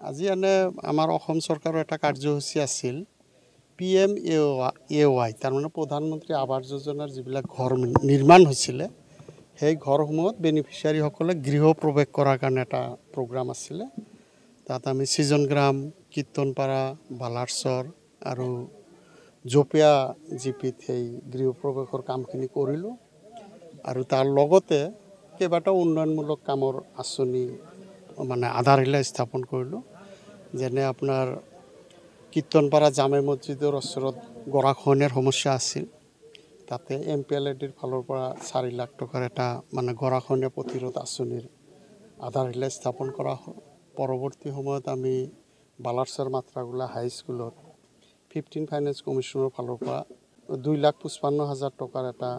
আজি এনে আমাৰ অসম চৰকাৰৰ এটা কাৰ্যসূচী আছিল PMAY তাৰমানে প্ৰধানমন্ত্ৰী আৱাস যোজনাৰ যিবিলাক ঘৰ নিৰ্মাণ হৈছিলে সেই ঘৰসমূহত বেনিফিচিয়াৰীসকলে গৃহ প্ৰৱেশ কৰাৰ কাৰণে এটা প্ৰগ্ৰাম আছিলে। তাত আমি সৃজন গ্ৰাম, কীৰ্তনপাৰা, বালাৰচৰ আৰু জপিয়া জিপিত সেই গৃহ প্ৰৱেশৰ কামখিনি কৰিলোঁ আৰু তাৰ লগতে কেইবাটাও উন্নয়নমূলক কামৰ আঁচনি মানে আধাৰশিলা স্থাপন কৰিলোঁ। যেনে আপোনাৰ কীৰ্তনপাৰা জামে মছজিদৰ ওচৰত গৰাখহনীয়াৰ সমস্যা আছিল, তাতে MPLADৰ ফালৰ পৰা 4 লাখ টকাৰ এটা মানে গৰাখহনীয়া প্ৰতিৰোধ আঁচনিৰ আধাৰশিলা স্থাপন কৰা হ'ল। পৰৱৰ্তী সময়ত আমি বালাৰচৰ মাত্ৰাগোলা হাইস্কুলত 15 ফাইনেন্স কমিশ্যনৰ ফালৰ পৰা 2,55,000 টকাৰ এটা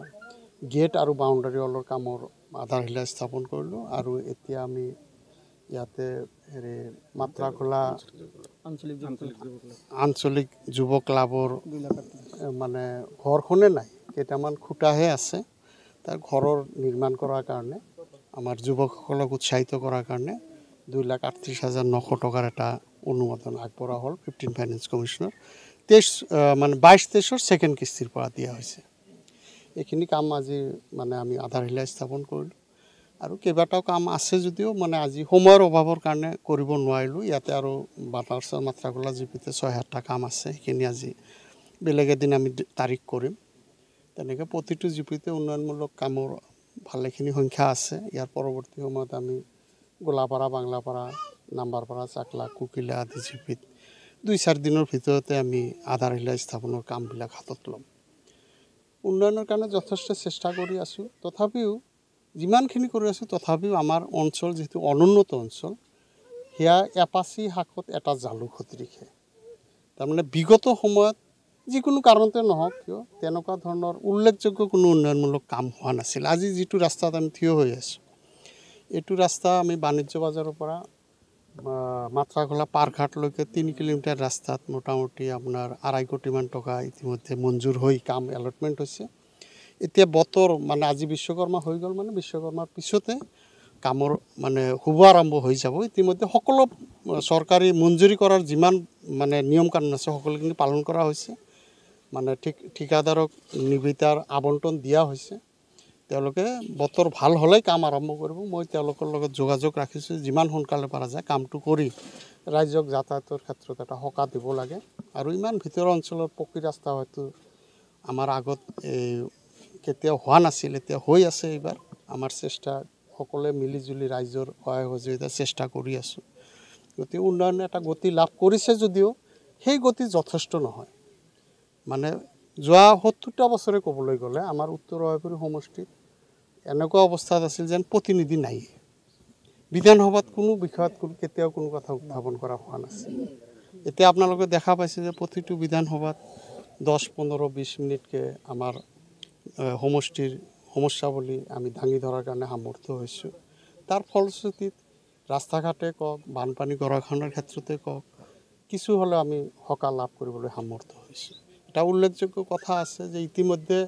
গেট আৰু বাউণ্ডাৰী ৱালৰ কামৰ আধাৰশিলা স্থাপন কৰিলোঁ। আৰু এতিয়া আমি ইয়াতে মাত্ৰাগোলা আঞ্চলিক যুৱ ক্লাবৰ মানে ঘৰখনে নাই, কেইটামান খুঁটাহে আছে। তাৰ ঘৰৰ নিৰ্মাণ কৰাৰ কাৰণে আমাৰ যুৱকসকলক উৎসাহিত কৰাৰ কাৰণে 2,38,900 টকাৰ এটা অনুমোদন আগবঢ়া হ'ল 15 ফাইনেন্স কমিশ্যনৰ 22-23-ৰ ছেকেণ্ড কিস্তিৰ পৰা দিয়া হৈছে। এইখিনি কাম আজি মানে আমি আধাৰশিলা স্থাপন কৰিলোঁ আৰু কেইবাটাও কাম আছে যদিও মানে আজি সময়ৰ অভাৱৰ কাৰণে কৰিব নোৱাৰিলোঁ। ইয়াতে আৰু বালাৰচৰ মাত্ৰাগোলা জিপিতে 6-7টা কাম আছে, সেইখিনি আজি বেলেগ এদিন আমি তাৰিখ কৰিম। তেনেকৈ প্ৰতিটো জিপিতে উন্নয়নমূলক কামৰ ভালেখিনি সংখ্যা আছে। ইয়াৰ পৰৱৰ্তী সময়ত আমি গোলাপাৰা, বাংলাপাৰা, নাম্বাৰপাৰা, চাকলা, কুকিলা আদি জিপিত 2-4 দিনৰ ভিতৰতে আমি আধাৰশিলা স্থাপনৰ কামবিলাক হাতত ল'ম। উন্নয়নৰ কাৰণে যথেষ্ট চেষ্টা কৰি আছোঁ, তথাপিও যিমানখিনি কৰি আছোঁ তথাপিও আমাৰ অঞ্চল যিটো অনুন্নত অঞ্চল সেয়া এপাচি শাকত এটা জালুক সদৃশে। তাৰমানে বিগত সময়ত যিকোনো কাৰণতে নহওক কিয় তেনেকুৱা ধৰণৰ উল্লেখযোগ্য কোনো উন্নয়নমূলক কাম হোৱা নাছিল। আজি যিটো ৰাস্তাত আমি থিয় হৈ আছোঁ, এইটো ৰাস্তা আমি বাণিজ্য বজাৰৰ পৰা মাত্ৰাগোলা পাৰঘাটলৈকে 3 কিলোমিটাৰ ৰাস্তাত মোটামুটি আপোনাৰ 2.5 কোটিমান টকা ইতিমধ্যে মঞ্জুৰ হৈ কাম এলটমেণ্ট হৈছে। এতিয়া বতৰ মানে আজি বিশ্বকৰ্মা হৈ গ'ল, মানে বিশ্বকৰ্মাৰ পিছতে কামৰ মানে শুভ আৰম্ভ হৈ যাব। ইতিমধ্যে সকলো চৰকাৰী মঞ্জুৰি কৰাৰ যিমান মানে নিয়ম কানুন আছে সকলোখিনি পালন কৰা হৈছে। মানে ঠিকাদাৰক নিবিদাৰ আবণ্টন দিয়া হৈছে। তেওঁলোকে বতৰ ভাল হ'লেই কাম আৰম্ভ কৰিব। মই তেওঁলোকৰ লগত যোগাযোগ ৰাখিছোঁ, যিমান সোনকালে পৰা যায় কামটো কৰি ৰাইজক যাতায়াতৰ ক্ষেত্ৰত এটা সকাহ দিব লাগে। আৰু ইমান ভিতৰৰ অঞ্চলৰ পকী ৰাস্তা হয়তো আমাৰ আগত কেতিয়াও হোৱা নাছিল, এতিয়া হৈ আছে। এইবাৰ আমাৰ চেষ্টা সকলোৱে মিলিজুলি ৰাইজৰ সহায় সহযোগিতা চেষ্টা কৰি আছোঁ। গতিকে উন্নয়নে এটা গতি লাভ কৰিছে যদিও সেই গতি যথেষ্ট নহয়। মানে যোৱা 70টা বছৰে ক'বলৈ গ'লে আমাৰ উত্তৰ অভয়পুৰী সমষ্টিত এনেকুৱা অৱস্থাত আছিল যেন প্ৰতিনিধি নাই। বিধানসভাত কোনো বিষয়ত কেতিয়াও কোনো কথা উত্থাপন কৰা হোৱা নাছিল। এতিয়া আপোনালোকে দেখা পাইছে যে প্ৰতিটো বিধানসভাত 10-15-20 মিনিটকৈ আমাৰ সমষ্টিৰ সমস্যাৱলী আমি দাঙি ধৰাৰ কাৰণে সামৰ্থ্য হৈছোঁ। তাৰ ফলশ্ৰুতিত ৰাস্তা ঘাটে কওক, বানপানী গৰাখহনীয়াৰ ক্ষেত্ৰতে কওক, কিছু হ'লেও আমি সকাহ লাভ কৰিবলৈ সামৰ্থ্য হৈছোঁ। এটা উল্লেখযোগ্য কথা আছে যে ইতিমধ্যে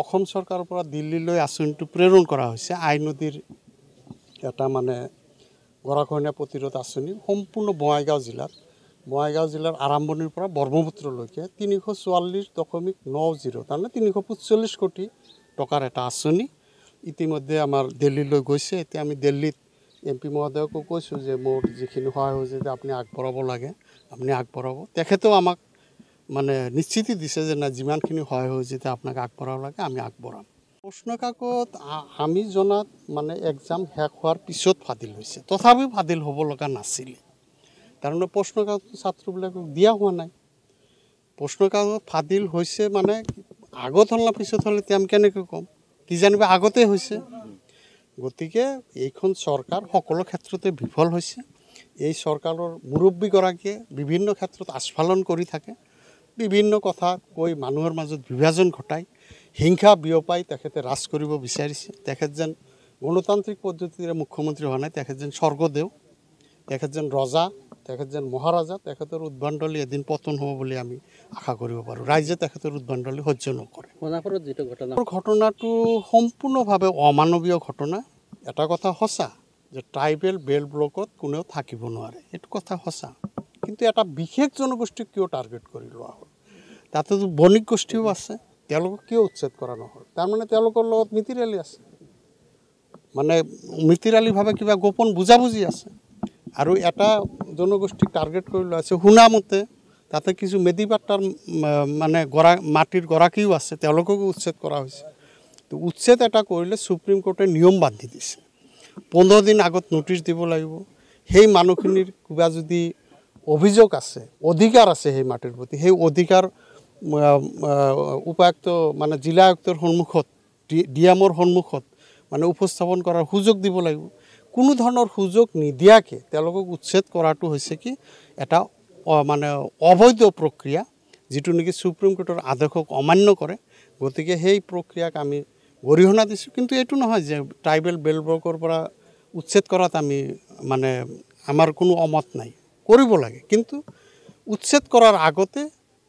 অসম চৰকাৰৰ পৰা দিল্লীলৈ আঁচনিটো প্ৰেৰণ কৰা হৈছে। আই নদীৰ এটা মানে গৰাখহনীয়া প্ৰতিৰোধ আঁচনি সম্পূৰ্ণ বঙাইগাঁও জিলাৰ আৰম্ভণিৰ পৰা ব্ৰহ্মপুত্ৰলৈকে 344.90 তাৰমানে 345 কোটি টকাৰ এটা আঁচনি ইতিমধ্যে আমাৰ দিল্লীলৈ গৈছে। এতিয়া আমি দিল্লীত MP মহোদয়কো কৈছোঁ যে মোৰ যিখিনি সহায় হৈছে যে আপুনি আগবঢ়াব লাগে আপুনি আগবঢ়াব। তেখেতেও আমাক মানে নিশ্চিতি দিছে যে না যিমানখিনি সহায় হৈছে যে আপোনাক আগবঢ়াব লাগে আমি আগবঢ়াম। প্ৰশ্ন কাকত আমি জনাত মানে এক্সাম শেষ হোৱাৰ পিছত ফাদিল হৈছে, তথাপিও ফাদিল হ'ব লগা নাছিলে। তাৰমানে প্ৰশ্ন কাকত ছাত্ৰবিলাকক দিয়া হোৱা নাই। প্ৰশ্ন কাকত ফাদিল হৈছে মানে আগত হ'ল না পিছত হ'ল এতিয়া আমি কেনেকৈ ক'ম, কিজানিবা আগতে হৈছে। গতিকে এইখন চৰকাৰ সকলো ক্ষেত্ৰতে বিফল হৈছে। এই চৰকাৰৰ মুৰব্বীগৰাকীয়ে বিভিন্ন ক্ষেত্ৰত আস্ফালন কৰি থাকে, বিভিন্ন কথা কৈ মানুহৰ মাজত বিভাজন ঘটাই হিংসা বিয়পাই তেখেতে ৰাজ কৰিব বিচাৰিছে। তেখেত যেন গণতান্ত্ৰিক পদ্ধতিৰে মুখ্যমন্ত্ৰী হোৱা নাই, তেখেত যেন স্বৰ্গদেউ, তেখেত যেন ৰজা, তেখেত যেন মহাৰাজা। তেখেতৰ উদ্ভণ্ডালি এদিন পতন হ'ব বুলি আমি আশা কৰিব পাৰোঁ। ৰাইজে তেখেতৰ উদ্ভণ্ডালি সহ্য নকৰে। ঘটনাটো সম্পূৰ্ণভাৱে অমানৱীয় ঘটনা। এটা কথা সঁচা যে ট্ৰাইবেল বেল ব্লকত কোনেও থাকিব নোৱাৰে, এইটো কথা সঁচা। কিন্তু এটা বিশেষ জনগোষ্ঠীক কিয় টাৰ্গেট কৰি লোৱা হ'ল? তাতেতো বণিক গোষ্ঠীও আছে, তেওঁলোকক কিয় উচ্ছেদ কৰা নহ'ল? তাৰমানে তেওঁলোকৰ লগত মিতিৰালি আছে, মানে মিতিৰালিভাৱে কিবা গোপন বুজাবুজি আছে। আৰু এটা জনগোষ্ঠীক টাৰ্গেট কৰি লোৱা হৈছে, শুনামতে তাতে কিছু মেডিবাট্টাৰ মানে মাটিৰ গৰাকীও আছে, তেওঁলোককো উচ্ছেদ কৰা হৈছে। তো উচ্ছেদ এটা কৰিলে সুপ্ৰিম কোৰ্টে নিয়ম বান্ধি দিছে, 15 দিন আগত নোটিছ দিব লাগিব। সেই মানুহখিনিৰ কিবা যদি অভিযোগ আছে, অধিকাৰ আছে সেই মাটিৰ প্ৰতি, সেই অধিকাৰ উপায়ুক্ত মানে জিলা আয়ুক্তৰ সন্মুখত, ডিএমৰ সন্মুখত মানে উপস্থাপন কৰাৰ সুযোগ দিব লাগিব। কোনো ধৰণৰ সুযোগ নিদিয়াকৈ তেওঁলোকক উচ্ছেদ কৰাটো হৈছে কি এটা মানে অবৈধ প্ৰক্ৰিয়া, যিটো নেকি সুপ্ৰিম কোৰ্টৰ আদেশক অমান্য কৰে। গতিকে সেই প্ৰক্ৰিয়াক আমি গৰিহণা দিছোঁ। কিন্তু এইটো নহয় যে ট্ৰাইবেল বেল ব্লকৰ পৰা উচ্ছেদ কৰাত আমি মানে আমাৰ কোনো অমত নাই, কৰিব লাগে। কিন্তু উচ্ছেদ কৰাৰ আগতে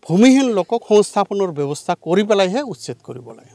ভূমিহীন লোকক সংস্থাপনৰ ব্যৱস্থা কৰি পেলাইহে উচ্ছেদ কৰিব লাগে।